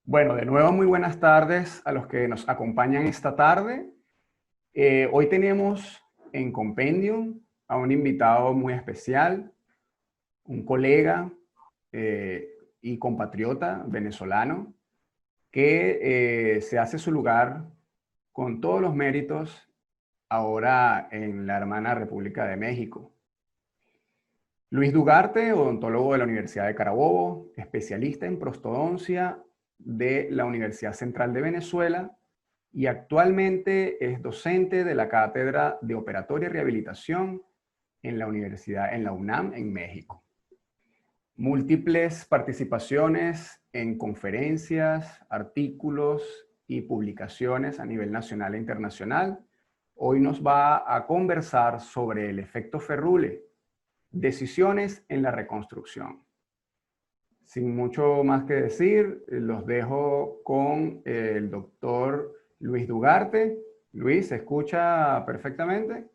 Bueno, de nuevo muy buenas tardes a los que nos acompañan esta tarde. Hoy tenemos en Compendium a un invitado muy especial, un colega y compatriota venezolano que se hace su lugar con todos los méritos ahora en la hermana República de México. Luis Dugarte, odontólogo de la Universidad de Carabobo, especialista en prostodoncia de la Universidad Central de Venezuela y actualmente es docente de la Cátedra de Operatoria y Rehabilitación en la UNAM en México. Múltiples participaciones en conferencias, artículos y publicaciones a nivel nacional e internacional. Hoy nos va a conversar sobre el efecto Férrule, decisiones en la reconstrucción. Sin mucho más que decir, los dejo con el doctor Luis Dugarte. Luis, ¿se escucha perfectamente?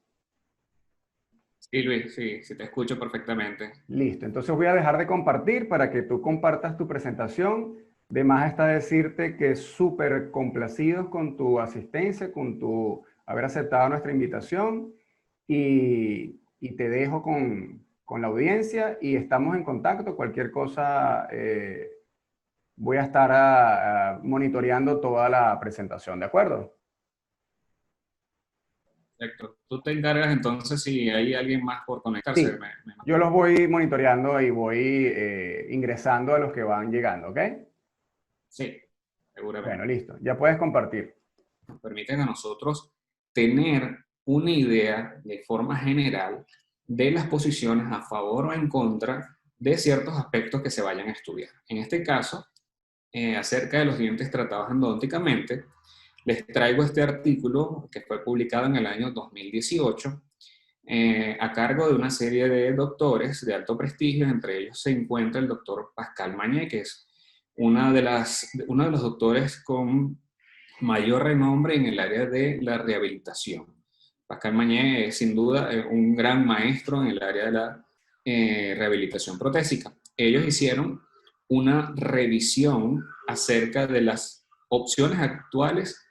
Sí, Luis, sí, sí te escucho perfectamente. Listo, entonces voy a dejar de compartir para que tú compartas tu presentación. De más está decirte que súper complacidos con tu asistencia, con tu haber aceptado nuestra invitación y te dejo con la audiencia y estamos en contacto. Cualquier cosa, voy a estar monitoreando toda la presentación, ¿de acuerdo? Perfecto. Tú te encargas entonces si hay alguien más por conectarse. Sí, yo los voy monitoreando y voy ingresando a los que van llegando, ¿ok? Sí, Bueno, seguramente. listo. Ya puedes compartir. Nos permiten a nosotros tener una idea de forma general de las posiciones a favor o en contra de ciertos aspectos que se vayan a estudiar. En este caso, acerca de los dientes tratados endodónticamente, les traigo este artículo que fue publicado en el año 2018 a cargo de una serie de doctores de alto prestigio. Entre ellos se encuentra el doctor Pascal Mañé, que es uno de los doctores con mayor renombre en el área de la rehabilitación. Pascal Mañé es sin duda un gran maestro en el área de la rehabilitación protésica. Ellos hicieron una revisión acerca de las opciones actuales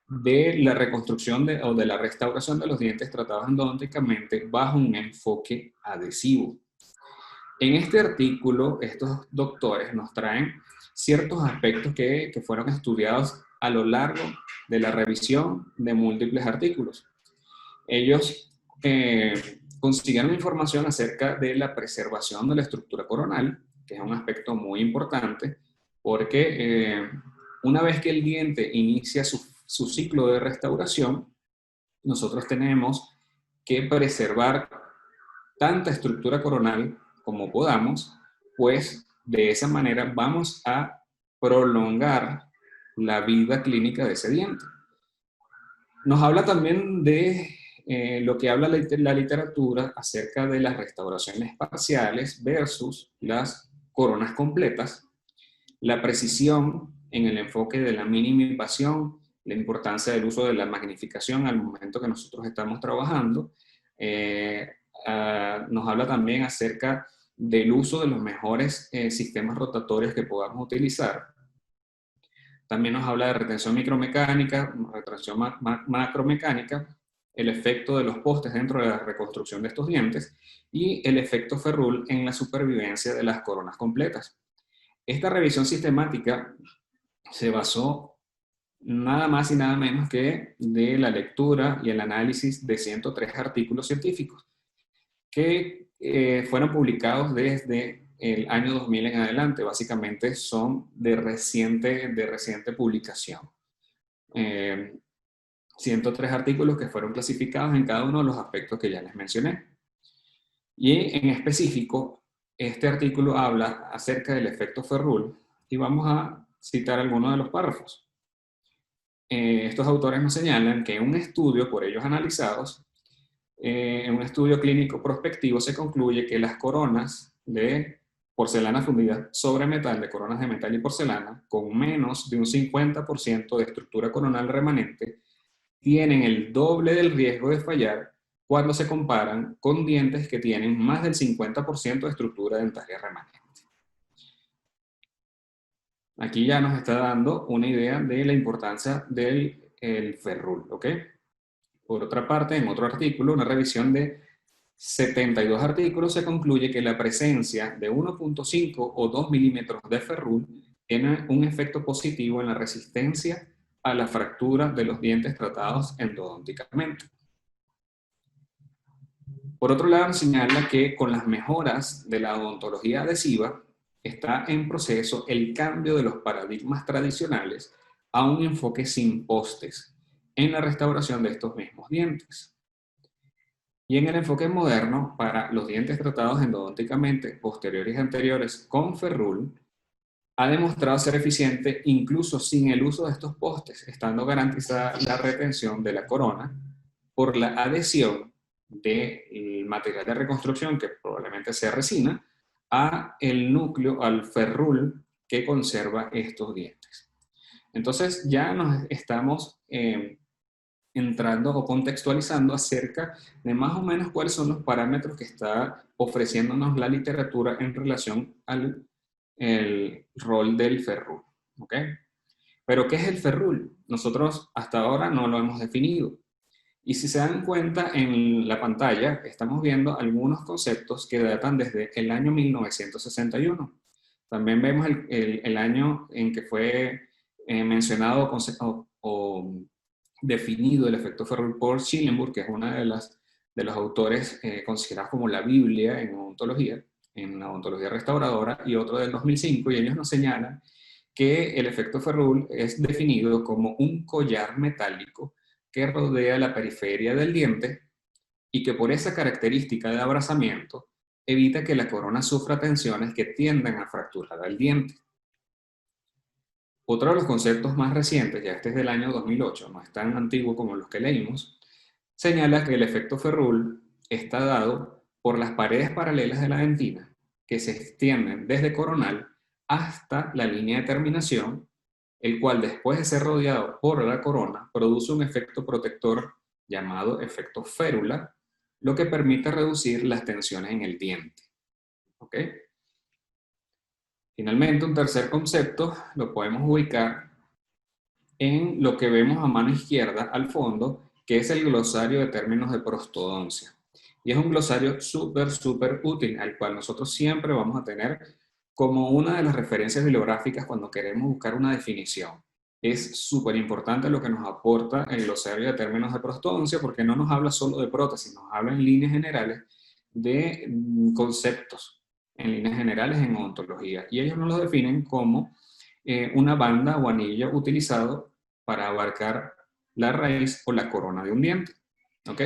de la reconstrucción o de la restauración de los dientes tratados endodónticamente bajo un enfoque adhesivo. En este artículo, estos doctores nos traen ciertos aspectos que fueron estudiados a lo largo de la revisión de múltiples artículos. Ellos consiguieron información acerca de la preservación de la estructura coronal, que es un aspecto muy importante, porque una vez que el diente inicia su ciclo de restauración, nosotros tenemos que preservar tanta estructura coronal como podamos, pues de esa manera vamos a prolongar la vida clínica de ese diente. Nos habla también de lo que habla la literatura acerca de las restauraciones parciales versus las coronas completas, la precisión en el enfoque de la minimización, la importancia del uso de la magnificación al momento que nosotros estamos trabajando. Nos habla también acerca del uso de los mejores sistemas rotatorios que podamos utilizar. También nos habla de retención micromecánica, retención macromecánica, el efecto de los postes dentro de la reconstrucción de estos dientes y el efecto Ferrul en la supervivencia de las coronas completas. Esta revisión sistemática se basó nada más y nada menos que de la lectura y el análisis de 103 artículos científicos que fueron publicados desde el año 2000 en adelante. Básicamente son de reciente publicación. Eh, 103 artículos que fueron clasificados en cada uno de los aspectos que ya les mencioné. Y en específico, este artículo habla acerca del efecto Ferrul y vamos a citar algunos de los párrafos. Estos autores nos señalan que en un estudio por ellos analizados, en un estudio clínico prospectivo se concluye que las coronas de porcelana fundida sobre metal, de coronas de metal y porcelana, con menos de un 50% de estructura coronal remanente, tienen el doble del riesgo de fallar cuando se comparan con dientes que tienen más del 50% de estructura dentaria remanente. Aquí ya nos está dando una idea de la importancia del el ferrul, ¿ok? Por otra parte, en otro artículo, una revisión de 72 artículos, se concluye que la presencia de 1.5 o 2 milímetros de ferrul tiene un efecto positivo en la resistencia a la fractura de los dientes tratados endodónticamente. Por otro lado, señala que con las mejoras de la odontología adhesiva está en proceso el cambio de los paradigmas tradicionales a un enfoque sin postes en la restauración de estos mismos dientes. Y en el enfoque moderno, para los dientes tratados endodónticamente posteriores y anteriores con ferrul, ha demostrado ser eficiente incluso sin el uso de estos postes, estando garantizada la retención de la corona por la adhesión del material de reconstrucción, que probablemente sea resina, a el núcleo, al ferrul que conserva estos dientes. Entonces ya nos estamos entrando o contextualizando acerca de más o menos cuáles son los parámetros que está ofreciéndonos la literatura en relación al el rol del ferrul. ¿Ok? Pero ¿qué es el ferrul? Nosotros hasta ahora no lo hemos definido. Y si se dan cuenta en la pantalla, estamos viendo algunos conceptos que datan desde el año 1961. También vemos el año en que fue mencionado o definido el efecto ferrul por Schillenburg, que es una de los autores considerados como la Biblia en la odontología restauradora, y otro del 2005, y ellos nos señalan que el efecto ferrul es definido como un collar metálico que rodea la periferia del diente y que por esa característica de abrazamiento evita que la corona sufra tensiones que tiendan a fracturar el diente. Otro de los conceptos más recientes, ya este es del año 2008, no es tan antiguo como los que leímos, señala que el efecto ferrul está dado por las paredes paralelas de la dentina que se extienden desde coronal hasta la línea de terminación, el cual después de ser rodeado por la corona produce un efecto protector llamado efecto férula, lo que permite reducir las tensiones en el diente. ¿Ok? Finalmente, un tercer concepto lo podemos ubicar en lo que vemos a mano izquierda al fondo, que es el glosario de términos de prostodoncia. Y es un glosario súper útil, al cual nosotros siempre vamos a tener como una de las referencias bibliográficas cuando queremos buscar una definición. Es súper importante lo que nos aporta el glosario de términos de prostodoncia, porque no nos habla solo de prótesis, nos habla en líneas generales de conceptos, en líneas generales en odontología. Y ellos nos lo definen como una banda o anillo utilizado para abarcar la raíz o la corona de un diente. ¿Ok?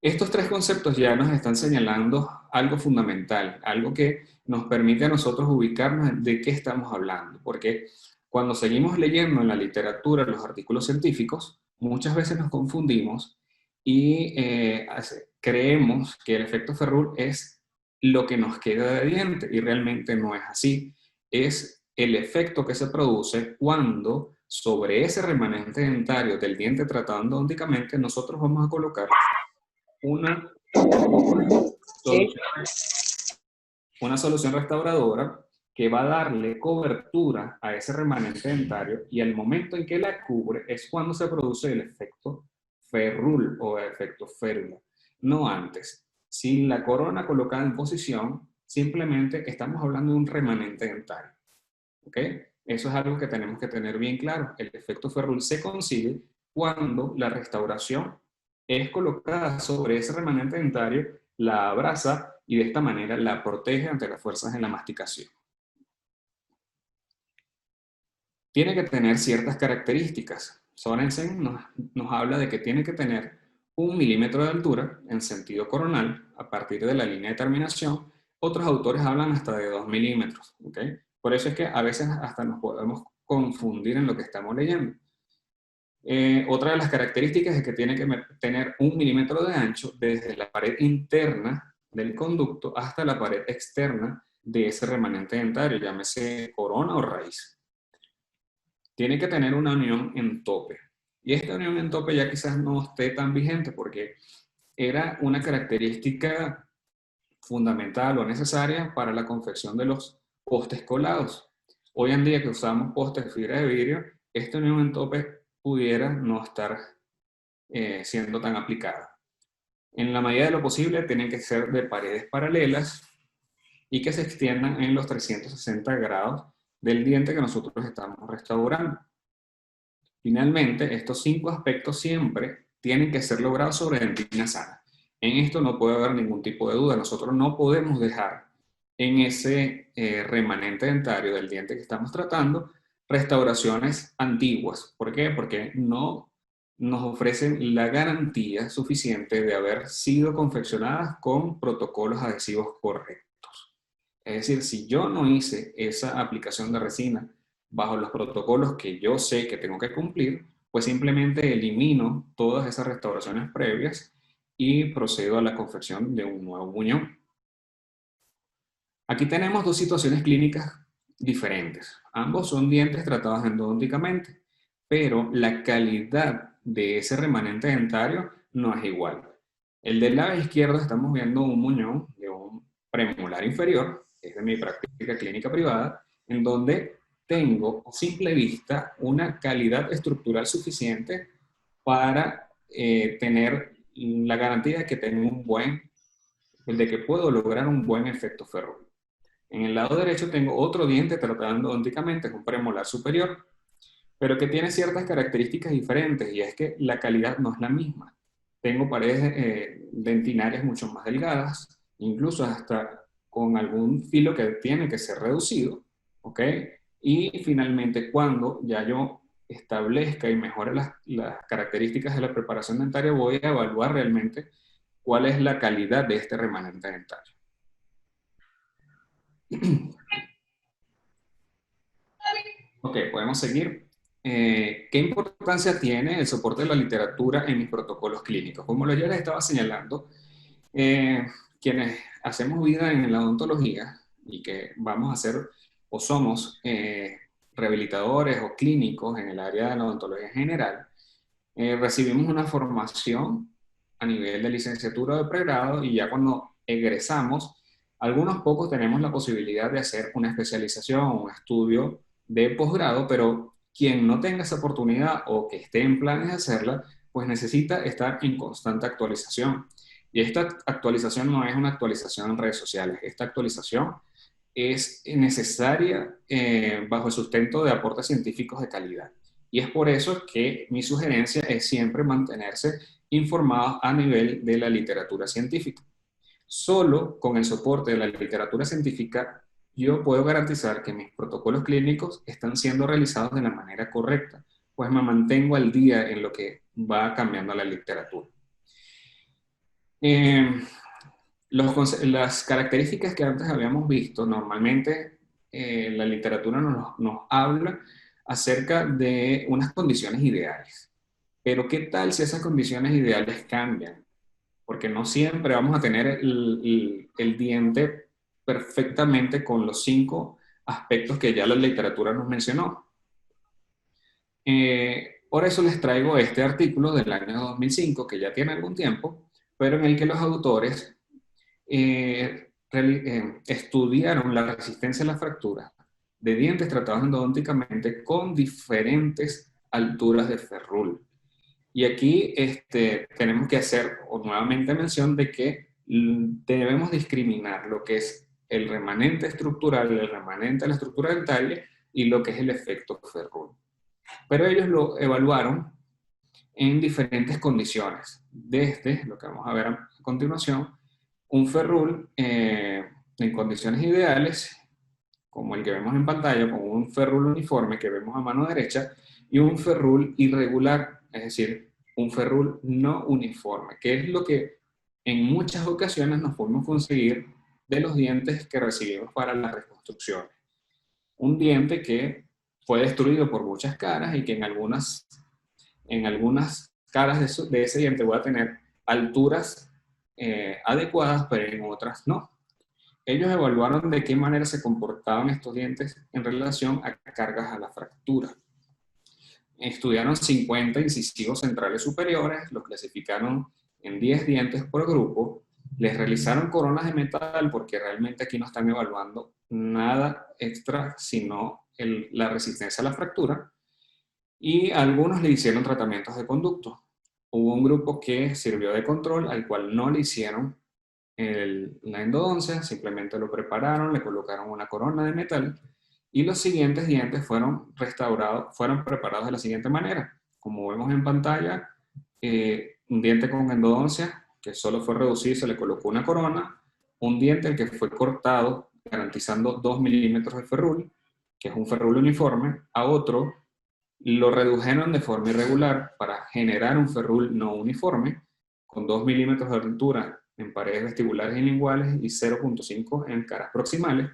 Estos tres conceptos ya nos están señalando algo fundamental, algo que nos permite a nosotros ubicarnos de qué estamos hablando, porque cuando seguimos leyendo en la literatura los artículos científicos, muchas veces nos confundimos y creemos que el efecto ferrul es lo que nos queda de diente, y realmente no es así. Es el efecto que se produce cuando sobre ese remanente dentario del diente tratado endodónticamente nosotros vamos a colocar una solución restauradora que va a darle cobertura a ese remanente dentario, y el momento en que la cubre es cuando se produce el efecto ferrul o efecto férula, no antes. Sin la corona colocada en posición, simplemente estamos hablando de un remanente dentario. ¿Ok? Eso es algo que tenemos que tener bien claro. El efecto ferrul se consigue cuando la restauración es colocada sobre ese remanente dentario, la abraza y de esta manera la protege ante las fuerzas en la masticación. Tiene que tener ciertas características. Sorensen nos habla de que tiene que tener 1 milímetro de altura en sentido coronal a partir de la línea de terminación. Otros autores hablan hasta de 2 milímetros. ¿Ok? Por eso es que a veces hasta nos podemos confundir en lo que estamos leyendo. Otra de las características es que tiene que tener 1 milímetro de ancho desde la pared interna del conducto hasta la pared externa de ese remanente dentario, llámese corona o raíz. Tiene que tener una unión en tope. Y esta unión en tope ya quizás no esté tan vigente, porque era una característica fundamental o necesaria para la confección de los postes colados. Hoy en día que usamos postes de fibra de vidrio, esta unión en tope pudiera no estar siendo tan aplicada. En la medida de lo posible tienen que ser de paredes paralelas y que se extiendan en los 360 grados del diente que nosotros estamos restaurando. Finalmente, estos 5 aspectos siempre tienen que ser logrados sobre dentina sana. En esto no puede haber ningún tipo de duda. Nosotros no podemos dejar en ese remanente dentario del diente que estamos tratando restauraciones antiguas. ¿Por qué? Porque no nos ofrecen la garantía suficiente de haber sido confeccionadas con protocolos adhesivos correctos. Es decir, si yo no hice esa aplicación de resina bajo los protocolos que yo sé que tengo que cumplir, pues simplemente elimino todas esas restauraciones previas y procedo a la confección de un nuevo muñón. Aquí tenemos dos situaciones clínicas diferentes. Ambos son dientes tratados endodónticamente, pero la calidad de ese remanente dentario no es igual. El del lado izquierdo estamos viendo un muñón de un premolar inferior, que es de mi práctica clínica privada, en donde tengo a simple vista una calidad estructural suficiente para tener la garantía de que tengo de que puedo lograr un buen efecto ferrúrico. En el lado derecho tengo otro diente tratado endodónticamente, es un premolar superior, pero que tiene ciertas características diferentes y es que la calidad no es la misma. Tengo paredes dentinarias mucho más delgadas, incluso hasta con algún filo que tiene que ser reducido, ¿ok? Y finalmente, cuando ya yo establezca y mejore las características de la preparación dentaria, voy a evaluar realmente cuál es la calidad de este remanente dentario. Ok, podemos seguir. ¿Qué importancia tiene el soporte de la literatura en mis protocolos clínicos? Como ya les estaba señalando, quienes hacemos vida en la odontología y que vamos a hacer o somos rehabilitadores o clínicos en el área de la odontología en general, recibimos una formación a nivel de licenciatura o de pregrado y ya cuando egresamos, algunos pocos tenemos la posibilidad de hacer una especialización o un estudio de posgrado, pero quien no tenga esa oportunidad o que esté en planes de hacerla, pues necesita estar en constante actualización. Y esta actualización no es una actualización en redes sociales, esta actualización es necesaria bajo el sustento de aportes científicos de calidad. Y es por eso que mi sugerencia es siempre mantenerse informados a nivel de la literatura científica. Solo con el soporte de la literatura científica yo puedo garantizar que mis protocolos clínicos están siendo realizados de la manera correcta, pues me mantengo al día en lo que va cambiando la literatura. Las características que antes habíamos visto, normalmente la literatura nos habla acerca de unas condiciones ideales. Pero ¿qué tal si esas condiciones ideales cambian? Porque no siempre vamos a tener el diente perfectamente con los 5 aspectos que ya la literatura nos mencionó. Por eso les traigo este artículo del año 2005, que ya tiene algún tiempo, pero en el que los autores estudiaron la resistencia a la fractura de dientes tratados endodónticamente con diferentes alturas de ferrule. Y aquí tenemos que hacer nuevamente mención de que debemos discriminar lo que es el remanente estructural, el remanente de la estructura dentaria y lo que es el efecto ferrule. Pero ellos lo evaluaron en diferentes condiciones. Desde lo que vamos a ver a continuación, un ferrule en condiciones ideales, como el que vemos en pantalla, con un ferrule uniforme que vemos a mano derecha, y un ferrule irregular, es decir, un ferrule no uniforme, que es lo que en muchas ocasiones nos podemos conseguir de los dientes que recibimos para la reconstrucción. Un diente que fue destruido por muchas caras y que en algunas caras de ese diente voy a tener alturas adecuadas, pero en otras no. Ellos evaluaron de qué manera se comportaban estos dientes en relación a cargas a la fractura. Estudiaron 50 incisivos centrales superiores, los clasificaron en 10 dientes por grupo, les realizaron coronas de metal porque realmente aquí no están evaluando nada extra, sino la resistencia a la fractura, y algunos le hicieron tratamientos de conducto. Hubo un grupo que sirvió de control, al cual no le hicieron la endodoncia, simplemente lo prepararon, le colocaron una corona de metal, y los siguientes dientes fueron restaurados, fueron preparados de la siguiente manera. Como vemos en pantalla, un diente con endodoncia, que solo fue reducido, se le colocó una corona, un diente que fue cortado, garantizando 2 milímetros de ferrul, que es un ferrul uniforme, a otro lo redujeron de forma irregular para generar un ferrul no uniforme, con 2 milímetros de altura en paredes vestibulares y linguales y 0.5 en caras proximales,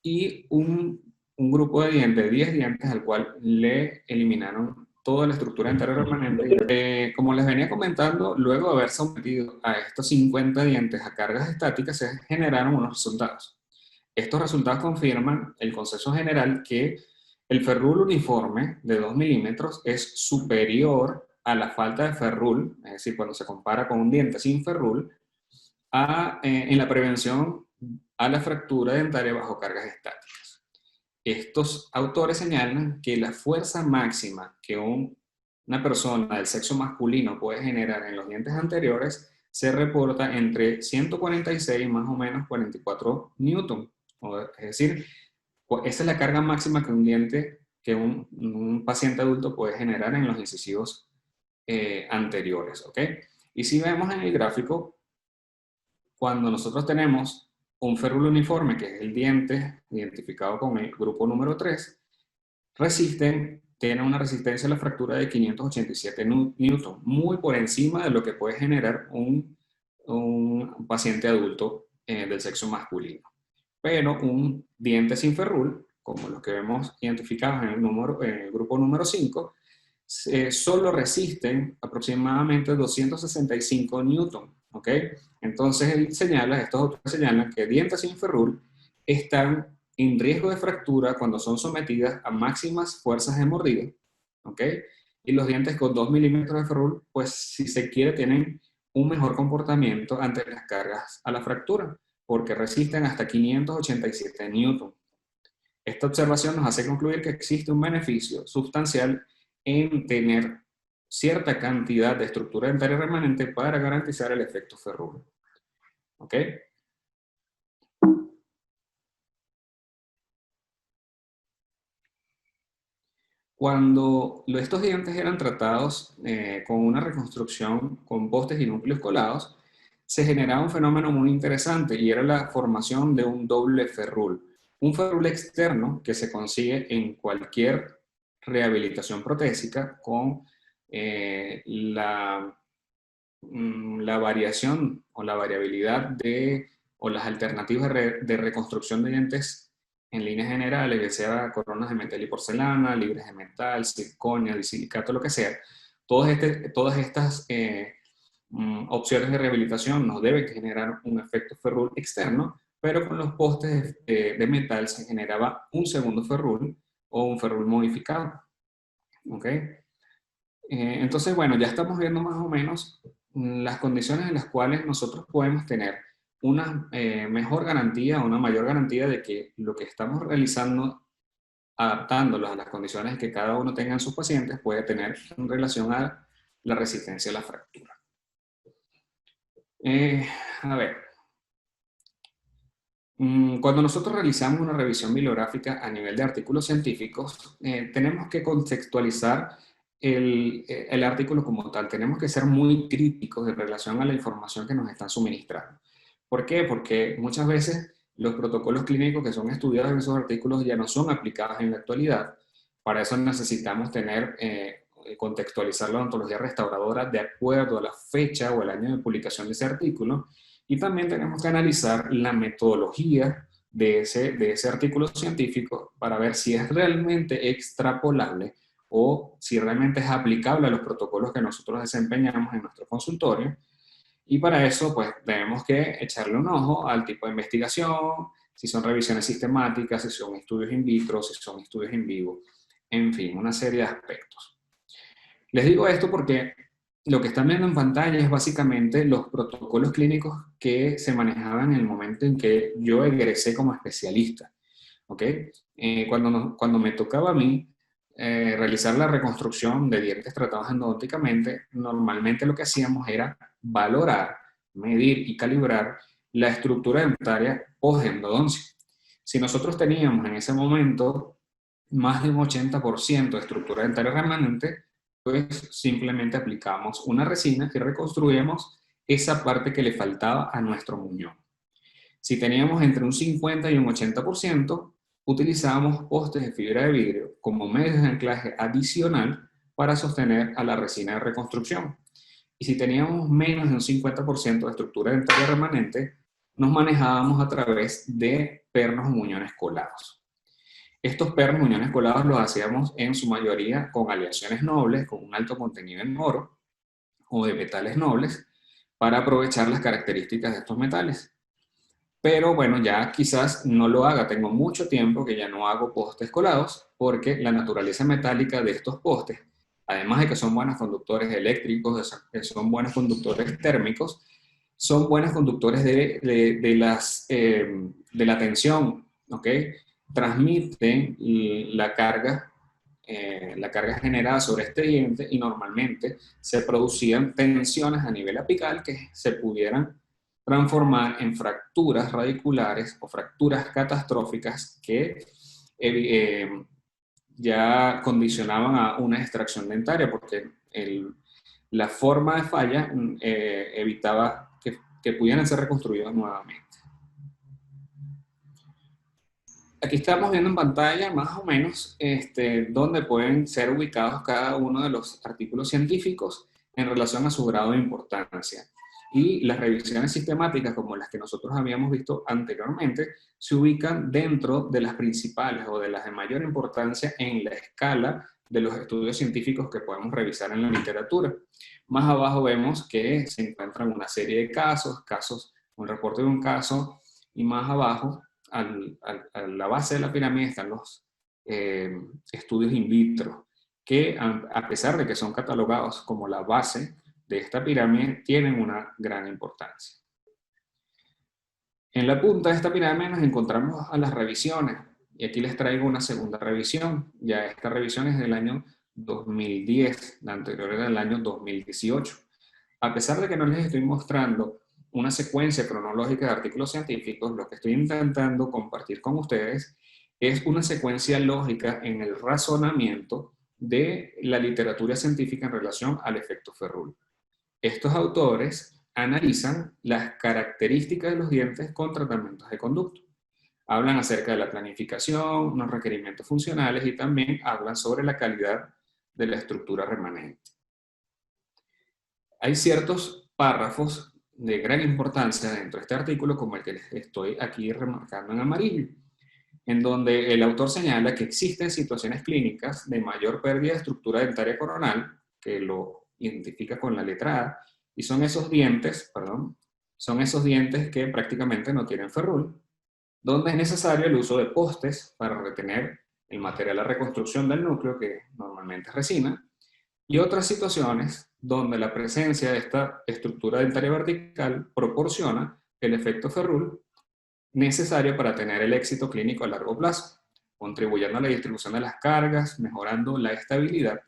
y un grupo de dientes, 10 dientes, al cual le eliminaron toda la estructura entera remanente. Como les venía comentando, luego de haber sometido a estos 50 dientes a cargas estáticas, se generaron unos resultados. Estos resultados confirman el consenso general que el ferrul uniforme de 2 milímetros es superior a la falta de ferrul, es decir, cuando se compara con un diente sin ferrul, en la prevención a la fractura dentaria bajo cargas estáticas. Estos autores señalan que la fuerza máxima que una persona del sexo masculino puede generar en los dientes anteriores se reporta entre 146 más o menos 44 newton. Es decir, esa es la carga máxima que un diente, que un paciente adulto puede generar en los incisivos anteriores, ¿ok? Y si vemos en el gráfico, cuando nosotros tenemos un ferrul uniforme, que es el diente identificado con el grupo número 3, tiene una resistencia a la fractura de 587 newton, muy por encima de lo que puede generar un paciente adulto del sexo masculino. Pero un diente sin ferrul, como los que vemos identificados en el grupo número 5, solo resisten aproximadamente 265 newton, ¿ok? Entonces estos autores señalan que dientes sin ferrul están en riesgo de fractura cuando son sometidas a máximas fuerzas de mordida, ¿ok? Y los dientes con 2 milímetros de ferrul, pues si se quiere, tienen un mejor comportamiento ante las cargas a la fractura, porque resisten hasta 587 newton. Esta observación nos hace concluir que existe un beneficio sustancial en tener cierta cantidad de estructura dentaria remanente para garantizar el efecto ferrul. ¿Ok? Cuando estos dientes eran tratados con una reconstrucción con postes y núcleos colados, se generaba un fenómeno muy interesante y era la formación de un doble ferrul. Un ferrul externo que se consigue en cualquier rehabilitación protésica con la variación o la variabilidad o las alternativas de reconstrucción de dientes en líneas generales, ya sea coronas de metal y porcelana, libres de metal, circonia, disilicato, lo que sea. Todas estas opciones de rehabilitación nos deben generar un efecto ferrul externo, pero con los postes de metal se generaba un segundo ferrul o un ferrul modificado. ¿Ok? Entonces, bueno, ya estamos viendo más o menos las condiciones en las cuales nosotros podemos tener una mejor garantía, una mayor garantía de que lo que estamos realizando, adaptándolos a las condiciones que cada uno tenga en sus pacientes, puede tener en relación a la resistencia a la fractura. A ver, cuando nosotros realizamos una revisión bibliográfica a nivel de artículos científicos, tenemos que contextualizar el artículo como tal. Tenemos que ser muy críticos en relación a la información que nos están suministrando. ¿Por qué? Porque muchas veces los protocolos clínicos que son estudiados en esos artículos ya no son aplicados en la actualidad. Para eso necesitamos contextualizar la odontología restauradora de acuerdo a la fecha o el año de publicación de ese artículo. Y también tenemos que analizar la metodología de ese artículo científico para ver si es realmente extrapolable o si realmente es aplicable a los protocolos que nosotros desempeñamos en nuestro consultorio. Y para eso, pues, tenemos que echarle un ojo al tipo de investigación, si son revisiones sistemáticas, si son estudios in vitro, si son estudios in vivo, en fin, una serie de aspectos. Les digo esto porque lo que están viendo en pantalla es básicamente los protocolos clínicos que se manejaban en el momento en que yo egresé como especialista. ¿ok? Cuando me tocaba a mí realizar la reconstrucción de dientes tratados endodónticamente, normalmente lo que hacíamos era valorar, medir y calibrar la estructura dentaria post-endodoncia. Si nosotros teníamos en ese momento más de un 80% de estructura dentaria remanente, pues simplemente aplicamos una resina que reconstruíamos esa parte que le faltaba a nuestro muñón. Si teníamos entre un 50 y un 80%, utilizábamos postes de fibra de vidrio como medio de anclaje adicional para sostener a la resina de reconstrucción. Y si teníamos menos de un 50% de estructura dentaria remanente, nos manejábamos a través de pernos o muñones colados. Estos pernos o muñones colados los hacíamos en su mayoría con aleaciones nobles, con un alto contenido en oro o de metales nobles, para aprovechar las características de estos metales. Pero bueno, ya quizás no lo haga. Tengo mucho tiempo que ya no hago postes colados porque la naturaleza metálica de estos postes, además de que son buenos conductores eléctricos, que son buenos conductores térmicos, son buenos conductores de la tensión, ¿ok? Transmiten la carga generada sobre este diente y normalmente se producían tensiones a nivel apical que se pudieran transformar en fracturas radiculares o fracturas catastróficas que ya condicionaban a una extracción dentaria, porque la forma de falla evitaba que pudieran ser reconstruidos nuevamente. Aquí estamos viendo en pantalla más o menos dónde pueden ser ubicados cada uno de los artículos científicos en relación a su grado de importancia. Y las revisiones sistemáticas, como las que nosotros habíamos visto anteriormente, se ubican dentro de las principales o de las de mayor importancia en la escala de los estudios científicos que podemos revisar en la literatura. Más abajo vemos que se encuentran una serie de casos, un reporte de un caso, y más abajo, a la base de la pirámide, están los estudios in vitro, que a pesar de que son catalogados como la base de esta pirámide, tienen una gran importancia. En la punta de esta pirámide nos encontramos a las revisiones, y aquí les traigo una segunda revisión. Ya esta revisión es del año 2010, la anterior era del año 2018. A pesar de que no les estoy mostrando una secuencia cronológica de artículos científicos, lo que estoy intentando compartir con ustedes es una secuencia lógica en el razonamiento de la literatura científica en relación al efecto Ferrul. Estos autores analizan las características de los dientes con tratamientos de conducto. Hablan acerca de la planificación, los requerimientos funcionales y también hablan sobre la calidad de la estructura remanente. Hay ciertos párrafos de gran importancia dentro de este artículo, como el que les estoy aquí remarcando en amarillo, en donde el autor señala que existen situaciones clínicas de mayor pérdida de estructura dentaria coronal, que lo identifica con la letra A, y son esos dientes que prácticamente no tienen ferrul, donde es necesario el uso de postes para retener el material de reconstrucción del núcleo, que normalmente es resina, y otras situaciones donde la presencia de esta estructura dentaria vertical proporciona el efecto Ferrul necesario para tener el éxito clínico a largo plazo, contribuyendo a la distribución de las cargas, mejorando la estabilidad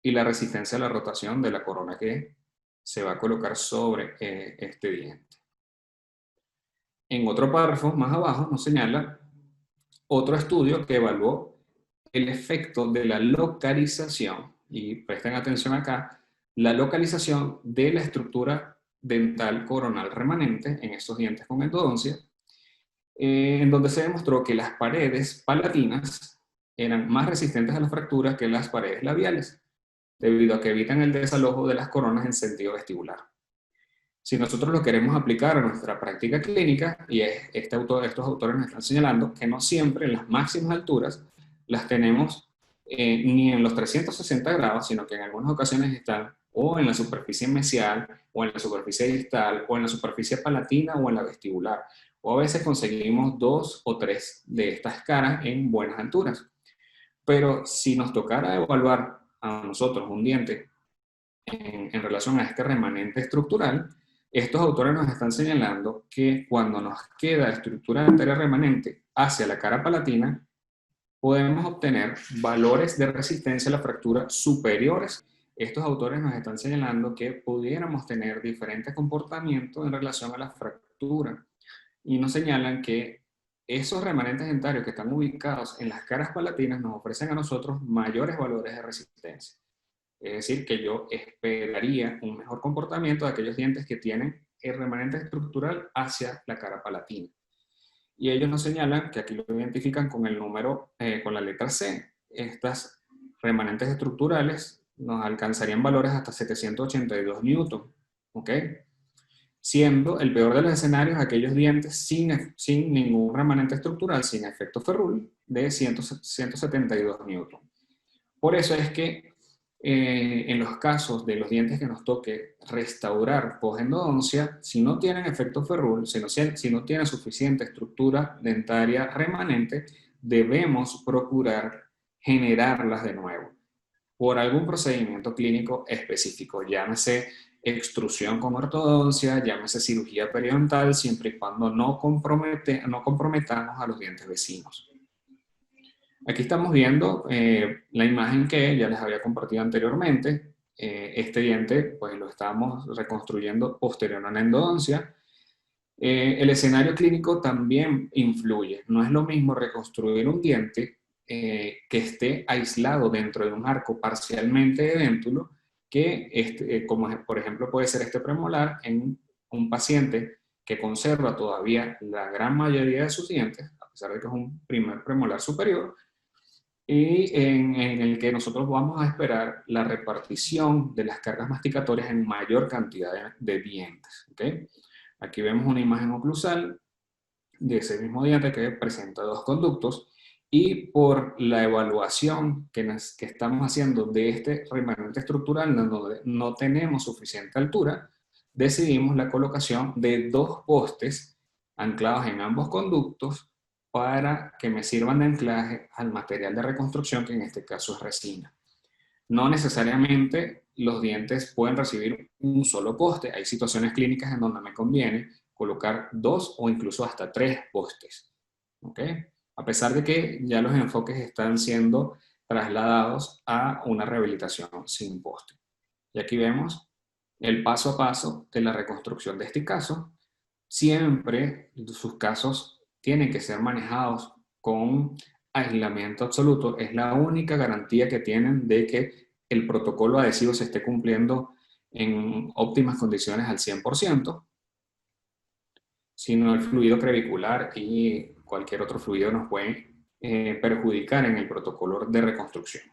y la resistencia a la rotación de la corona que se va a colocar sobre este diente. En otro párrafo más abajo nos señala otro estudio que evaluó el efecto de la localización, y presten atención acá, la localización de la estructura dental coronal remanente en estos dientes con endodoncia, en donde se demostró que las paredes palatinas eran más resistentes a las fracturas que las paredes labiales, debido a que evitan el desalojo de las coronas en sentido vestibular. Si nosotros lo queremos aplicar a nuestra práctica clínica, y estos autores nos están señalando que no siempre en las máximas alturas las tenemos ni en los 360 grados, sino que en algunas ocasiones están o en la superficie mesial, o en la superficie distal, o en la superficie palatina, o en la vestibular. O a veces conseguimos 2 o 3 de estas caras en buenas alturas. Pero si nos tocara evaluar a nosotros un diente en relación a este remanente estructural, estos autores nos están señalando que cuando nos queda estructura dentaria remanente hacia la cara palatina, podemos obtener valores de resistencia a la fractura superiores. Estos autores nos están señalando que pudiéramos tener diferentes comportamientos en relación a la fractura y nos señalan que esos remanentes dentarios que están ubicados en las caras palatinas nos ofrecen a nosotros mayores valores de resistencia. Es decir, que yo esperaría un mejor comportamiento de aquellos dientes que tienen el remanente estructural hacia la cara palatina. Y ellos nos señalan que aquí lo identifican con el número, con la letra C. Estas remanentes estructurales nos alcanzarían valores hasta 782 newton, ¿ok? Siendo el peor de los escenarios aquellos dientes sin ningún remanente estructural, sin efecto Ferrul, de 172 newton. Por eso es que en los casos de los dientes que nos toque restaurar posendodoncia, si no tienen efecto Ferrul, si no tienen suficiente estructura dentaria remanente, debemos procurar generarlas de nuevo por algún procedimiento clínico específico, llámese extrusión con ortodoncia, llámese cirugía periodontal, siempre y cuando no comprometamos a los dientes vecinos. Aquí estamos viendo la imagen que ya les había compartido anteriormente. Este diente, pues lo estamos reconstruyendo posterior a una endodoncia. El escenario clínico también influye. No es lo mismo reconstruir un diente que esté aislado dentro de un arco parcialmente edéntulo que, como por ejemplo puede ser este premolar, en un paciente que conserva todavía la gran mayoría de sus dientes, a pesar de que es un primer premolar superior, y en el que nosotros vamos a esperar la repartición de las cargas masticatorias en mayor cantidad de dientes. ¿Okay? Aquí vemos una imagen oclusal de ese mismo diente que presenta dos conductos, y por la evaluación que estamos haciendo de este remanente estructural, donde no tenemos suficiente altura, decidimos la colocación de dos postes anclados en ambos conductos para que me sirvan de anclaje al material de reconstrucción, que en este caso es resina. No necesariamente los dientes pueden recibir un solo poste. Hay situaciones clínicas en donde me conviene colocar dos o incluso hasta tres postes. ¿Ok? A pesar de que ya los enfoques están siendo trasladados a una rehabilitación sin poste. Y aquí vemos el paso a paso de la reconstrucción de este caso. Siempre sus casos tienen que ser manejados con aislamiento absoluto. Es la única garantía que tienen de que el protocolo adhesivo se esté cumpliendo en óptimas condiciones al 100%, sino el fluido crevicular y cualquier otro fluido nos puede perjudicar en el protocolo de reconstrucción.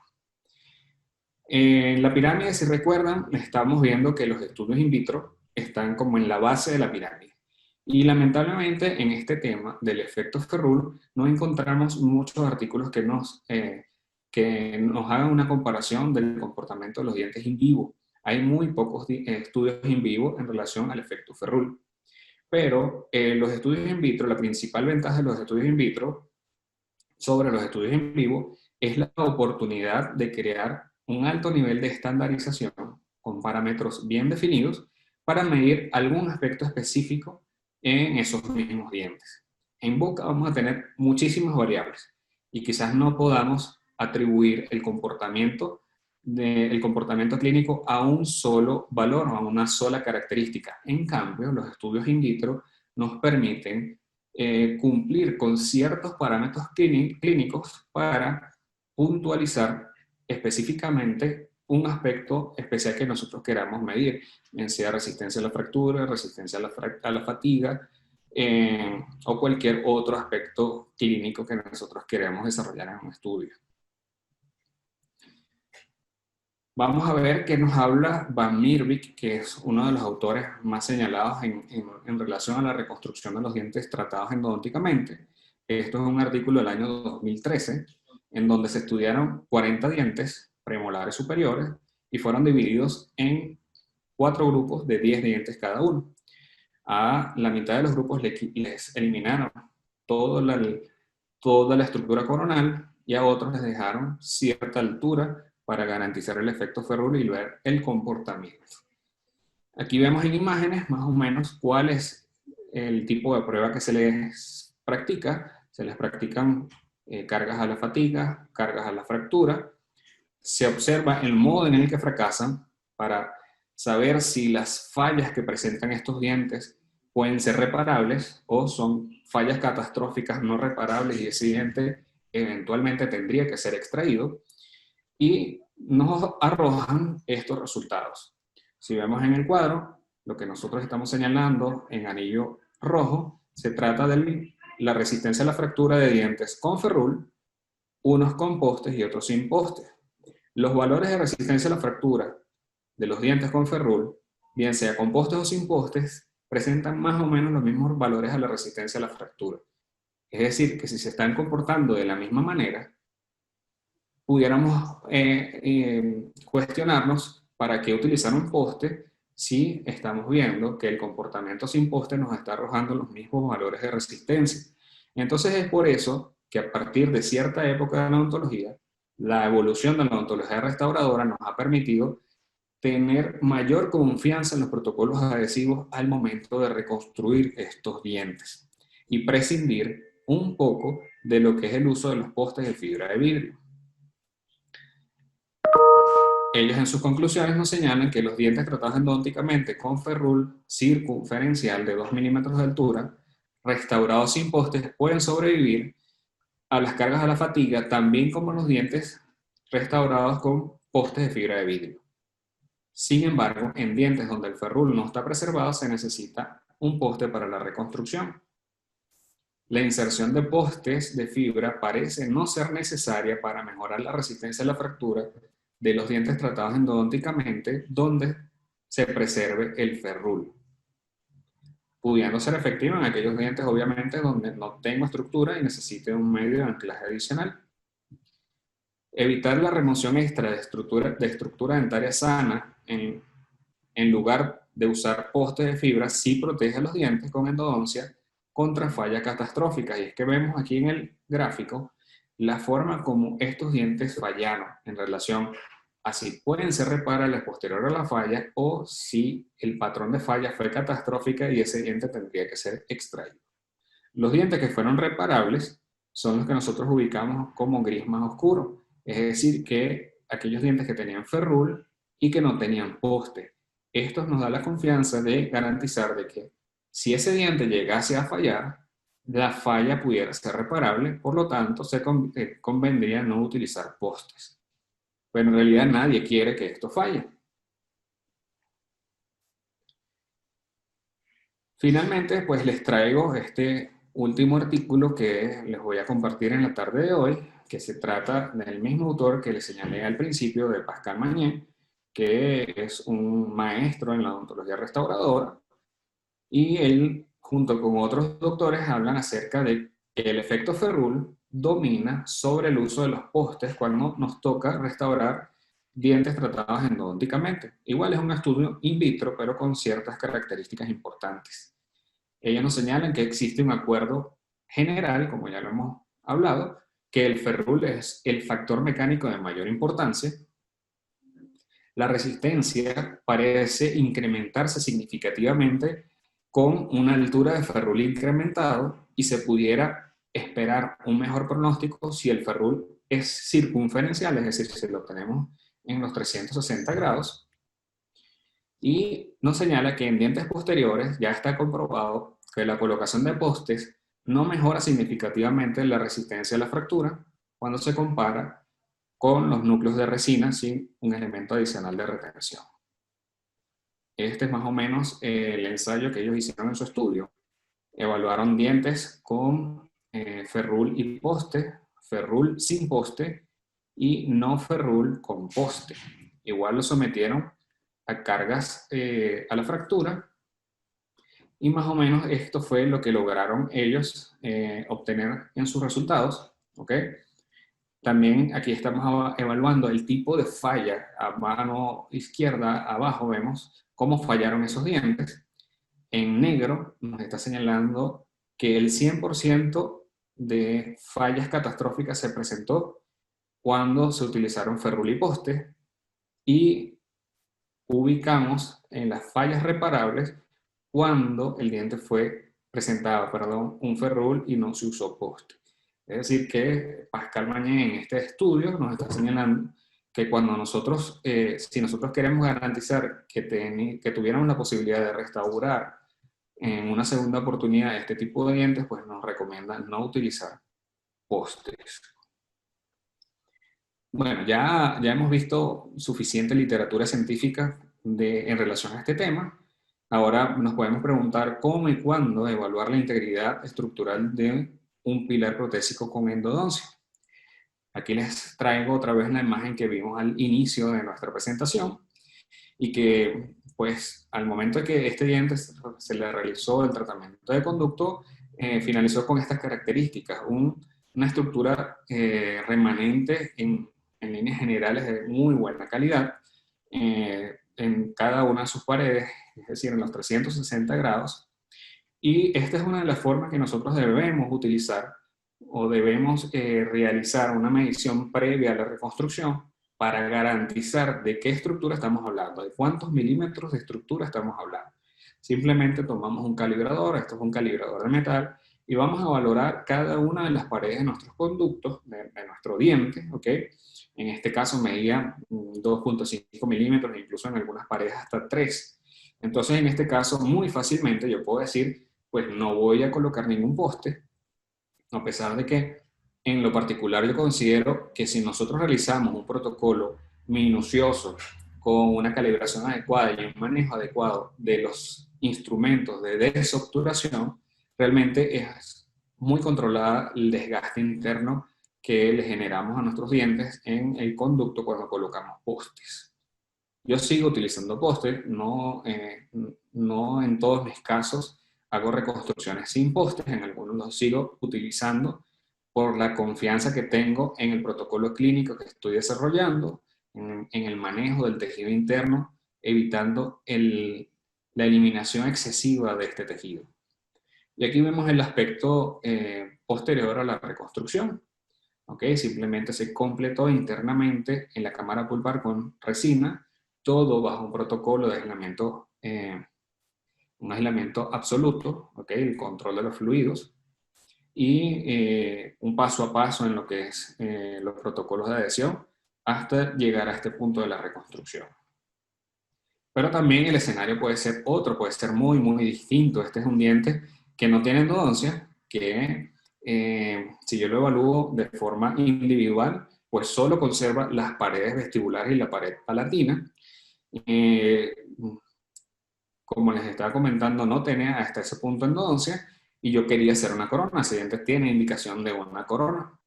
En la pirámide, si recuerdan, estamos viendo que los estudios in vitro están como en la base de la pirámide. Y lamentablemente en este tema del efecto Ferrul no encontramos muchos artículos que nos hagan una comparación del comportamiento de los dientes in vivo. Hay muy pocos estudios in vivo en relación al efecto Ferrul. Pero los estudios in vitro, la principal ventaja de los estudios in vitro sobre los estudios en vivo es la oportunidad de crear un alto nivel de estandarización con parámetros bien definidos para medir algún aspecto específico en esos mismos dientes. En boca vamos a tener muchísimas variables y quizás no podamos atribuir el comportamiento clínico a un solo valor o a una sola característica. En cambio, los estudios in vitro nos permiten cumplir con ciertos parámetros clínicos para puntualizar específicamente un aspecto especial que nosotros queramos medir, bien sea resistencia a la fractura, resistencia a la fatiga, o cualquier otro aspecto clínico que nosotros queramos desarrollar en un estudio. Vamos a ver qué nos habla Van Miervik, que es uno de los autores más señalados en relación a la reconstrucción de los dientes tratados endodonticamente. Esto es un artículo del año 2013, en donde se estudiaron 40 dientes premolares superiores y fueron divididos en 4 grupos de 10 dientes cada uno. A la mitad de los grupos les eliminaron toda la estructura coronal y a otros les dejaron cierta altura para garantizar el efecto Ferrul y ver el comportamiento. Aquí vemos en imágenes más o menos cuál es el tipo de prueba que se les practica. Se les practican cargas a la fatiga, cargas a la fractura. Se observa el modo en el que fracasan para saber si las fallas que presentan estos dientes pueden ser reparables o son fallas catastróficas no reparables y ese diente eventualmente tendría que ser extraído, y nos arrojan estos resultados. Si vemos en el cuadro, lo que nosotros estamos señalando en anillo rojo, se trata de la resistencia a la fractura de dientes con ferrul, unos con postes y otros sin postes. Los valores de resistencia a la fractura de los dientes con ferrul, bien sea con postes o sin postes, presentan más o menos los mismos valores a la resistencia a la fractura. Es decir, que si se están comportando de la misma manera, pudiéramos cuestionarnos para qué utilizar un poste si estamos viendo que el comportamiento sin poste nos está arrojando los mismos valores de resistencia. Entonces es por eso que a partir de cierta época de la odontología, la evolución de la odontología restauradora nos ha permitido tener mayor confianza en los protocolos adhesivos al momento de reconstruir estos dientes y prescindir un poco de lo que es el uso de los postes de fibra de vidrio. Ellos en sus conclusiones nos señalan que los dientes tratados endodònticamente con ferrul circunferencial de 2 milímetros de altura, restaurados sin postes, pueden sobrevivir a las cargas a la fatiga, también como los dientes restaurados con postes de fibra de vidrio. Sin embargo, en dientes donde el ferrul no está preservado, se necesita un poste para la reconstrucción. La inserción de postes de fibra parece no ser necesaria para mejorar la resistencia a la fractura de los dientes tratados endodònticamente donde se preserve el ferrul, pudiendo ser efectiva en aquellos dientes obviamente donde no tengo estructura y necesite un medio de anclaje adicional. Evitar la remoción extra de estructura dentaria sana en lugar de usar postes de fibra sí protege a los dientes con endodoncia contra fallas catastróficas. Y es que vemos aquí en el gráfico la forma como estos dientes fallaron en relación a si pueden ser reparables posterior a la falla o si el patrón de falla fue catastrófica y ese diente tendría que ser extraído. Los dientes que fueron reparables son los que nosotros ubicamos como gris más oscuro, es decir, que aquellos dientes que tenían ferrul y que no tenían poste. Esto nos da la confianza de garantizar de que si ese diente llegase a fallar, la falla pudiera ser reparable, por lo tanto se convendría no utilizar postes. Pero en realidad nadie quiere que esto falle. Finalmente, pues les traigo este último artículo que les voy a compartir en la tarde de hoy, que se trata del mismo autor que les señalé al principio, de Pascal Magne, que es un maestro en la odontología restauradora, y él, junto con otros doctores, hablan acerca de que el efecto ferrul domina sobre el uso de los postes cuando nos toca restaurar dientes tratados endodònticamente. Igual es un estudio in vitro, pero con ciertas características importantes. Ellos nos señalan que existe un acuerdo general, como ya lo hemos hablado, que el ferrul es el factor mecánico de mayor importancia. La resistencia parece incrementarse significativamente con una altura de ferrul incrementado y se pudiera esperar un mejor pronóstico si el ferrul es circunferencial, es decir, si lo tenemos en los 360 grados. Y nos señala que en dientes posteriores ya está comprobado que la colocación de postes no mejora significativamente la resistencia a la fractura cuando se compara con los núcleos de resina sin un elemento adicional de retención. Este es más o menos el ensayo que ellos hicieron en su estudio. Evaluaron dientes con ferrul y poste, ferrul sin poste y no ferrul con poste. Igual lo sometieron a cargas a la fractura y más o menos esto fue lo que lograron ellos obtener en sus resultados. ¿Ok? También aquí estamos evaluando el tipo de falla. A mano izquierda, abajo, vemos cómo fallaron esos dientes. En negro nos está señalando que el 100% de fallas catastróficas se presentó cuando se utilizaron ferrul y poste, y ubicamos en las fallas reparables cuando el diente presentaba, perdón, un ferrule y no se usó poste. Es decir, que Pascal Mañé en este estudio nos está señalando que cuando nosotros, si nosotros queremos garantizar que tuviéramos la posibilidad de restaurar en una segunda oportunidad este tipo de dientes, pues nos recomiendan no utilizar postes. Bueno, ya hemos visto suficiente literatura científica en relación a este tema. Ahora nos podemos preguntar cómo y cuándo evaluar la integridad estructural de un pilar protésico con endodoncia. Aquí les traigo otra vez la imagen que vimos al inicio de nuestra presentación y que, pues, al momento de que este diente se le realizó el tratamiento de conducto, finalizó con estas características: una estructura remanente en líneas generales de muy buena calidad en cada una de sus paredes, es decir, en los 360 grados. Y esta es una de las formas que nosotros debemos utilizar o debemos realizar una medición previa a la reconstrucción para garantizar de qué estructura estamos hablando, de cuántos milímetros de estructura estamos hablando. Simplemente tomamos un calibrador, esto es un calibrador de metal, y vamos a valorar cada una de las paredes de nuestros conductos, de nuestro diente, ¿ok? En este caso medía 2.5 milímetros, incluso en algunas paredes hasta 3. Entonces, en este caso, muy fácilmente yo puedo decir, pues no voy a colocar ningún poste, a pesar de que en lo particular yo considero que si nosotros realizamos un protocolo minucioso con una calibración adecuada y un manejo adecuado de los instrumentos de desobturación, realmente es muy controlada el desgaste interno que le generamos a nuestros dientes en el conducto cuando colocamos postes. Yo sigo utilizando postes, no en todos mis casos hago reconstrucciones sin postes, en algunos los sigo utilizando por la confianza que tengo en el protocolo clínico que estoy desarrollando, en el manejo del tejido interno, evitando la eliminación excesiva de este tejido. Y aquí vemos el aspecto posterior a la reconstrucción. ¿Okay? Simplemente se completó internamente en la cámara pulpar con resina, todo bajo un protocolo de aislamiento, un aislamiento absoluto, ¿okay? El control de los fluidos, y un paso a paso en lo que es los protocolos de adhesión hasta llegar a este punto de la reconstrucción. Pero también el escenario puede ser otro, puede ser muy, muy distinto. Este es un diente que no tiene endodoncia, que si yo lo evalúo de forma individual, pues solo conserva las paredes vestibulares y la pared palatina. Como les estaba comentando, no tenía hasta ese punto endodoncia y yo quería hacer una corona. Ese diente tiene indicación de una corona.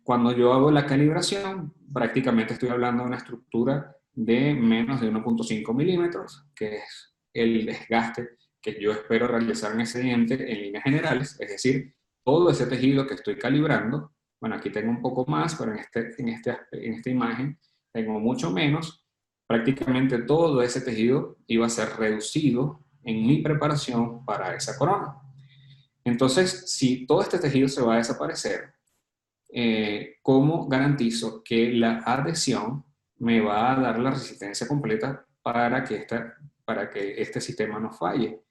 Cuando yo hago la calibración, prácticamente estoy hablando de una estructura de menos de 1.5 milímetros, que es el desgaste que yo espero realizar en ese diente en líneas generales, es decir, todo ese tejido que estoy calibrando. Bueno, aquí tengo un poco más, pero en esta imagen tengo mucho menos. Prácticamente todo ese tejido iba a ser reducido en mi preparación para esa corona. Entonces, si todo este tejido se va a desaparecer, ¿cómo garantizo que la adhesión me va a dar la resistencia completa para que este sistema no falle?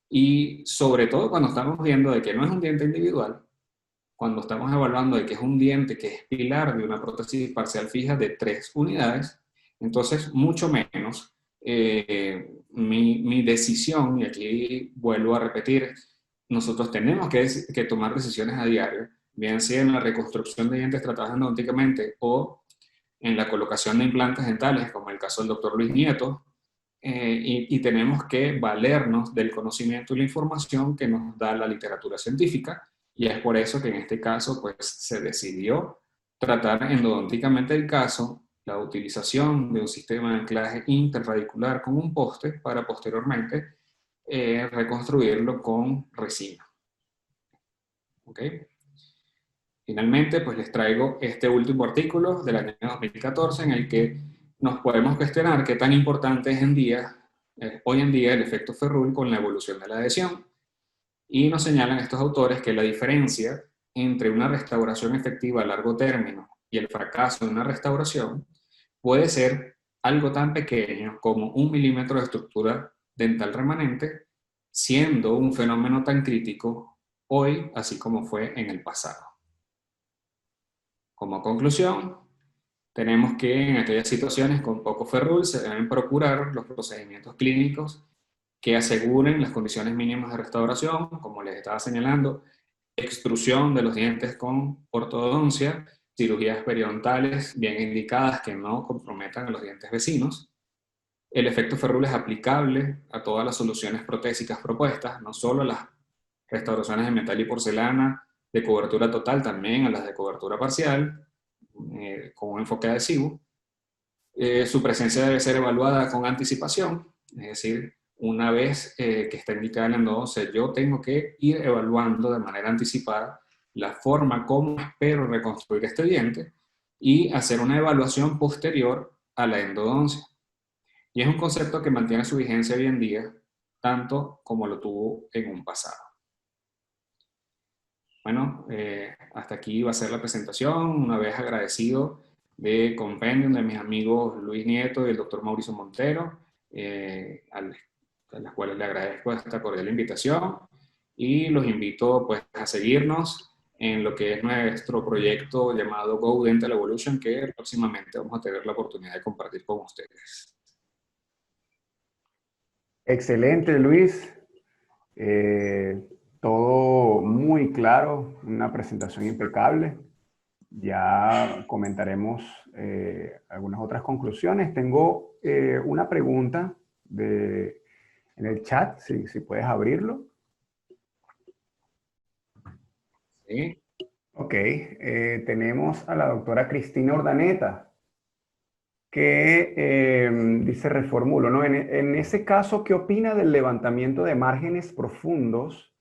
Y sobre todo cuando estamos viendo de que no es un diente individual, cuando estamos evaluando de que es un diente que es pilar de una prótesis parcial fija de 3 unidades, entonces mucho menos mi decisión, y aquí vuelvo a repetir, nosotros tenemos que tomar decisiones a diario, bien sea en la reconstrucción de dientes tratados endodonticamente o en la colocación de implantes dentales, como el caso del doctor Luis Nieto, y tenemos que valernos del conocimiento y la información que nos da la literatura científica, y es por eso que en este caso pues, se decidió tratar endodonticamente el caso, la utilización de un sistema de anclaje interradicular con un poste para posteriormente reconstruirlo con resina. ¿Ok? Finalmente, pues les traigo este último artículo del año 2014 en el que nos podemos cuestionar qué tan importante es hoy en día el efecto Ferrul con la evolución de la adhesión. Y nos señalan estos autores que la diferencia entre una restauración efectiva a largo término y el fracaso de una restauración puede ser algo tan pequeño como 1 milímetro de estructura dental remanente, siendo un fenómeno tan crítico hoy, así como fue en el pasado. Como conclusión, tenemos que en aquellas situaciones con poco ferrul se deben procurar los procedimientos clínicos que aseguren las condiciones mínimas de restauración, como les estaba señalando, extrusión de los dientes con ortodoncia, cirugías periodontales bien indicadas que no comprometan a los dientes vecinos. El efecto ferrul es aplicable a todas las soluciones protésicas propuestas, no solo a las restauraciones de metal y porcelana de cobertura total, también a las de cobertura parcial, con un enfoque adhesivo. Su presencia debe ser evaluada con anticipación, es decir, una vez que está indicada la endodoncia, yo tengo que ir evaluando de manera anticipada la forma como espero reconstruir este diente y hacer una evaluación posterior a la endodoncia. Y es un concepto que mantiene su vigencia hoy en día, tanto como lo tuvo en un pasado. Bueno, hasta aquí va a ser la presentación. Una vez agradecido de Compendium, de mis amigos Luis Nieto y el doctor Mauricio Montero, a las cuales le agradezco esta cordial invitación y los invito pues a seguirnos en lo que es nuestro proyecto llamado Go Dental Evolution, que próximamente vamos a tener la oportunidad de compartir con ustedes. Excelente, Luis. Todo muy claro, una presentación impecable. Ya comentaremos algunas otras conclusiones. Tengo una pregunta en el chat, si puedes abrirlo. ¿Sí? Ok, tenemos a la doctora Cristina Urdaneta, que dice, reformulo, ¿no? En ese caso, ¿qué opina del levantamiento de márgenes profundos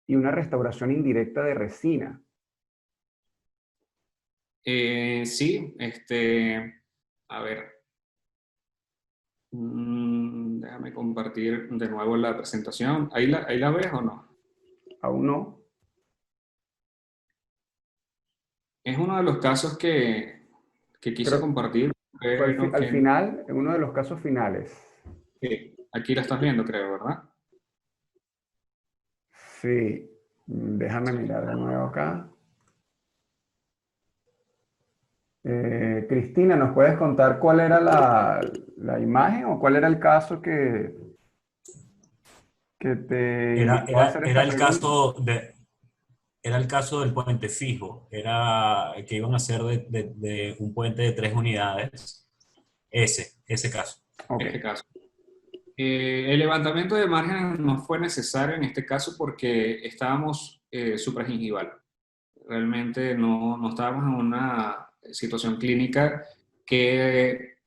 y una restauración indirecta de resina? Sí, a ver, déjame compartir de nuevo la presentación. ¿Ahí la ves o no? ¿Aún no? Es uno de los casos que quise Creo compartir, fue pero al que final, en uno de los casos finales. aquí la estás viendo, creo, ¿verdad? Sí, déjame Sí. mirar de nuevo acá. Cristina, ¿nos puedes contar cuál era la imagen o cuál era el caso que te Era, indicó a era, hacer era esta el pregunta? caso era el caso del puente fijo. Era que iban a hacer de un puente de 3 unidades. Ese caso. Ok, Este caso. El levantamiento de margen no fue necesario en este caso porque estábamos supragingival. Realmente no estábamos en una situación clínica que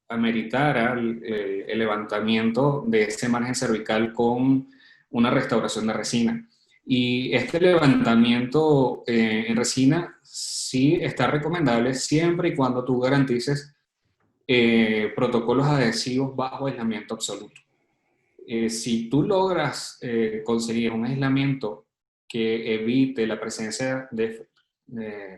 ameritara el levantamiento de ese margen cervical con una restauración de resina. Y este levantamiento en resina sí está recomendable siempre y cuando tú garantices protocolos adhesivos bajo aislamiento absoluto. Si tú logras conseguir un aislamiento que evite la presencia de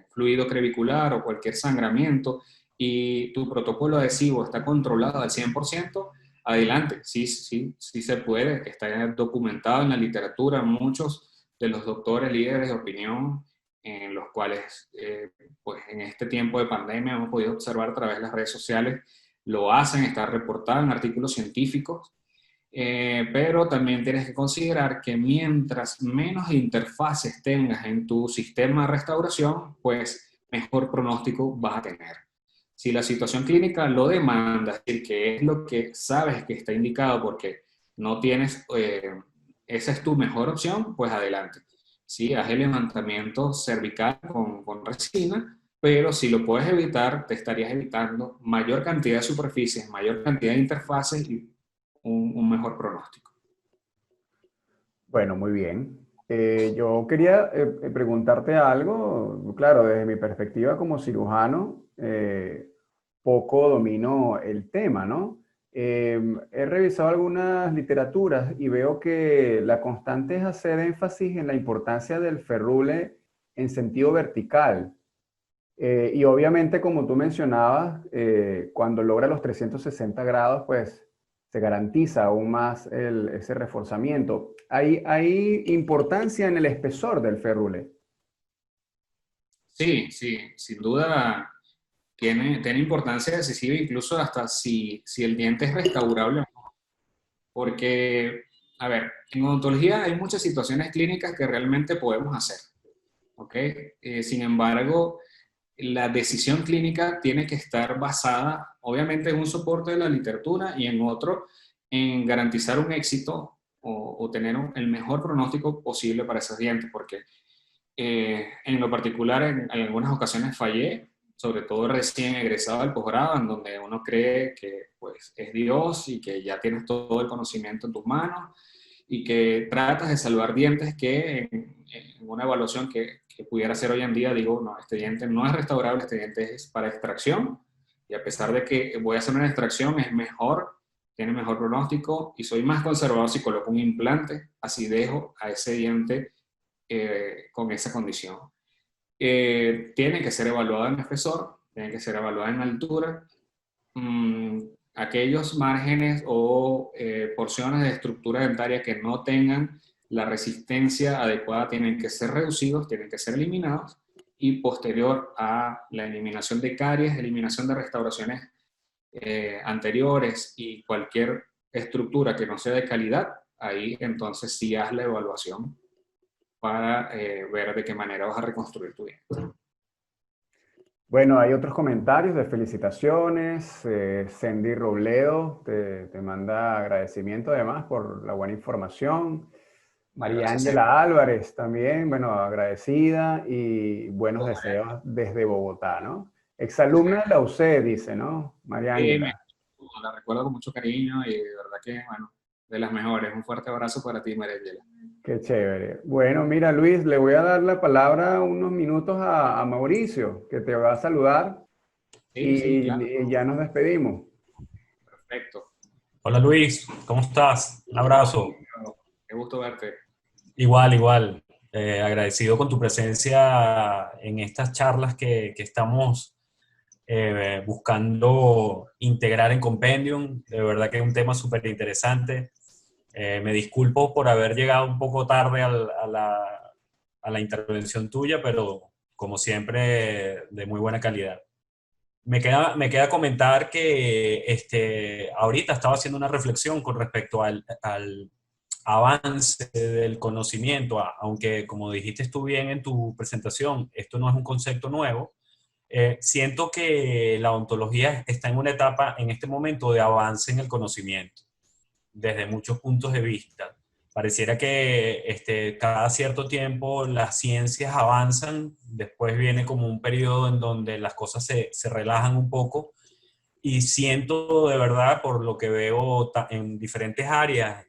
fluido crevicular o cualquier sangramiento y tu protocolo adhesivo está controlado al 100%, adelante, sí se puede, está documentado en la literatura, muchos de los doctores líderes de opinión en los cuales pues en este tiempo de pandemia hemos podido observar a través de las redes sociales, lo hacen, está reportado en artículos científicos. Pero también tienes que considerar que mientras menos interfaces tengas en tu sistema de restauración, pues mejor pronóstico vas a tener. Si la situación clínica lo demanda, es decir, que es lo que sabes que está indicado porque no tienes, esa es tu mejor opción, pues adelante. Sí, haz el levantamiento cervical con resina, pero si lo puedes evitar, te estarías evitando mayor cantidad de superficies, mayor cantidad de interfaces y un mejor pronóstico. bueno, muy bien. Yo quería preguntarte algo, claro, desde mi perspectiva como cirujano, poco domino el tema, ¿no? He revisado algunas literaturas y veo que la constante es hacer énfasis en la importancia del ferrule en sentido vertical. Y obviamente, como tú mencionabas, cuando logra los 360 grados, pues se garantiza aún más ese reforzamiento. Hay importancia en el espesor del ferrule. Sí, sí, sin duda tiene importancia decisiva, incluso hasta si el diente es restaurable. Porque, a ver, en odontología hay muchas situaciones clínicas que realmente podemos hacer, ¿ok? Sin embargo, la decisión clínica tiene que estar basada, obviamente, en un soporte de la literatura y en otro, en garantizar un éxito o tener el mejor pronóstico posible para esos dientes, porque en lo particular, en algunas ocasiones fallé, sobre todo recién egresado del posgrado, en donde uno cree que pues, es Dios y que ya tienes todo el conocimiento en tus manos y que tratas de salvar dientes que en una evaluación que pudiera hacer hoy en día, digo, no, este diente no es restaurable, este diente es para extracción y a pesar de que voy a hacer una extracción, es mejor, tiene mejor pronóstico y soy más conservador si coloco un implante, así dejo a ese diente con esa condición. Tiene que ser evaluada en espesor, tiene que ser evaluada en altura. Aquellos márgenes o porciones de estructura dentaria que no tengan la resistencia adecuada tienen que ser reducidos, tienen que ser eliminados y posterior a la eliminación de caries, eliminación de restauraciones anteriores y cualquier estructura que no sea de calidad, ahí entonces sí haz la evaluación para ver de qué manera vas a reconstruir tu diente. Bueno, hay otros comentarios de felicitaciones. Sandy Robledo te manda agradecimiento además por la buena información. María Gracias, Ángela Álvarez también, bueno, agradecida y buenos Sergio. deseos desde Bogotá, ¿no? Exalumna de la UCE, dice, ¿no? María Ángela. La recuerdo con mucho cariño y de verdad que, bueno, de las mejores. Un fuerte abrazo para ti, María Angela. Qué chévere. Bueno, mira, Luis, le voy a dar la palabra unos minutos a Mauricio, que te va a saludar Sí, sí, claro. y ya nos despedimos. Perfecto. Hola Luis, ¿cómo estás? Un abrazo. Qué gusto verte. Igual, igual. Agradecido con tu presencia en estas charlas que estamos buscando integrar en Compendium. De verdad que es un tema súper interesante. Me disculpo por haber llegado un poco tarde a la intervención tuya, pero como siempre, de muy buena calidad. Me queda comentar que ahorita estaba haciendo una reflexión con respecto al avance del conocimiento, aunque como dijiste tú bien en tu presentación, esto no es un concepto nuevo. Siento que la ontología está en una etapa en este momento de avance en el conocimiento, desde muchos puntos de vista. Pareciera que cada cierto tiempo las ciencias avanzan, después viene como un periodo en donde las cosas se relajan un poco y siento de verdad, por lo que veo en diferentes áreas,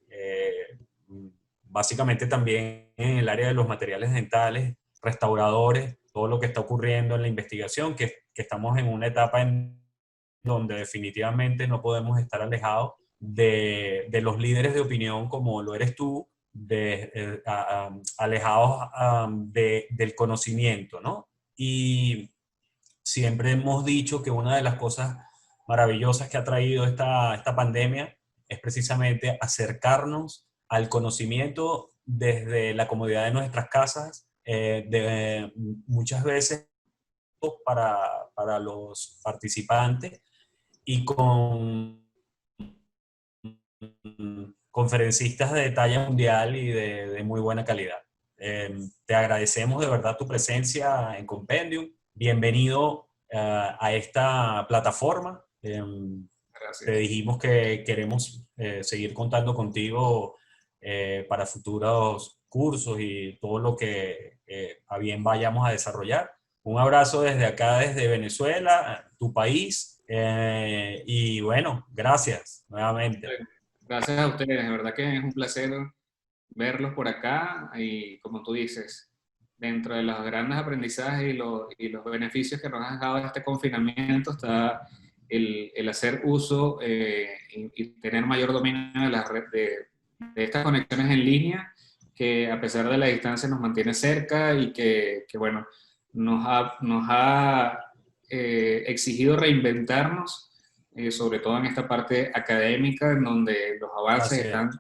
básicamente también en el área de los materiales dentales, restauradores, todo lo que está ocurriendo en la investigación, que estamos en una etapa en donde definitivamente no podemos estar alejados de los líderes de opinión como lo eres tú, alejados del conocimiento, ¿no? Y siempre hemos dicho que una de las cosas maravillosas que ha traído esta pandemia es precisamente acercarnos al conocimiento desde la comodidad de nuestras casas, muchas veces para los participantes y con conferencistas de talla mundial y de muy buena calidad. Te agradecemos de verdad tu presencia en Compendium. Bienvenido a esta plataforma. Te Gracias. dijimos que queremos seguir contando contigo para futuros cursos y todo lo que a bien vayamos a desarrollar. Un abrazo desde acá, desde Venezuela, tu país. Y bueno, gracias nuevamente. Gracias a ustedes, de verdad que es un placer verlos por acá y como tú dices, dentro de los grandes aprendizajes y los beneficios que nos ha dado este confinamiento está el hacer uso y tener mayor dominio de la red de estas conexiones en línea que a pesar de la distancia nos mantiene cerca y que bueno, nos ha exigido reinventarnos, sobre todo en esta parte académica, en donde los avances están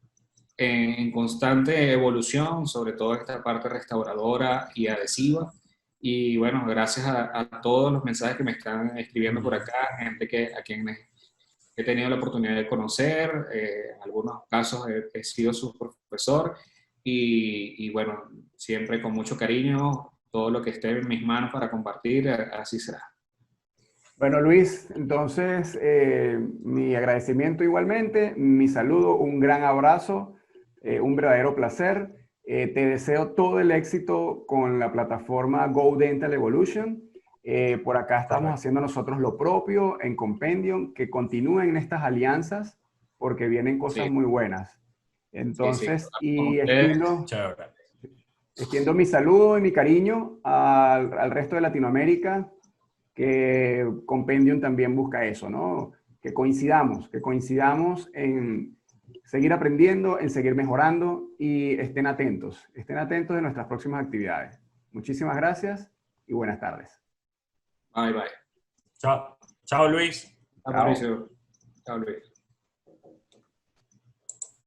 en constante evolución, sobre todo esta parte restauradora y adhesiva. Y bueno, gracias a todos los mensajes que me están escribiendo por acá, gente a quien he tenido la oportunidad de conocer, en algunos casos he sido su profesor, y bueno, siempre con mucho cariño, todo lo que esté en mis manos para compartir, así será. Bueno, Luis, entonces mi agradecimiento igualmente, mi saludo, un gran abrazo, un verdadero placer. Te deseo todo el éxito con la plataforma Go Dental Evolution. Por acá estamos haciendo nosotros lo propio en Compendium, que continúen estas alianzas porque vienen cosas muy buenas. Entonces, y extiendo mi saludo y mi cariño al resto de Latinoamérica, que Compendium también busca eso, ¿no? Que coincidamos en seguir aprendiendo, en seguir mejorando, y estén atentos de nuestras próximas actividades. Muchísimas gracias y buenas tardes. Bye, bye. Chao, chao Luis. Chao, Mauricio. Chao, Luis.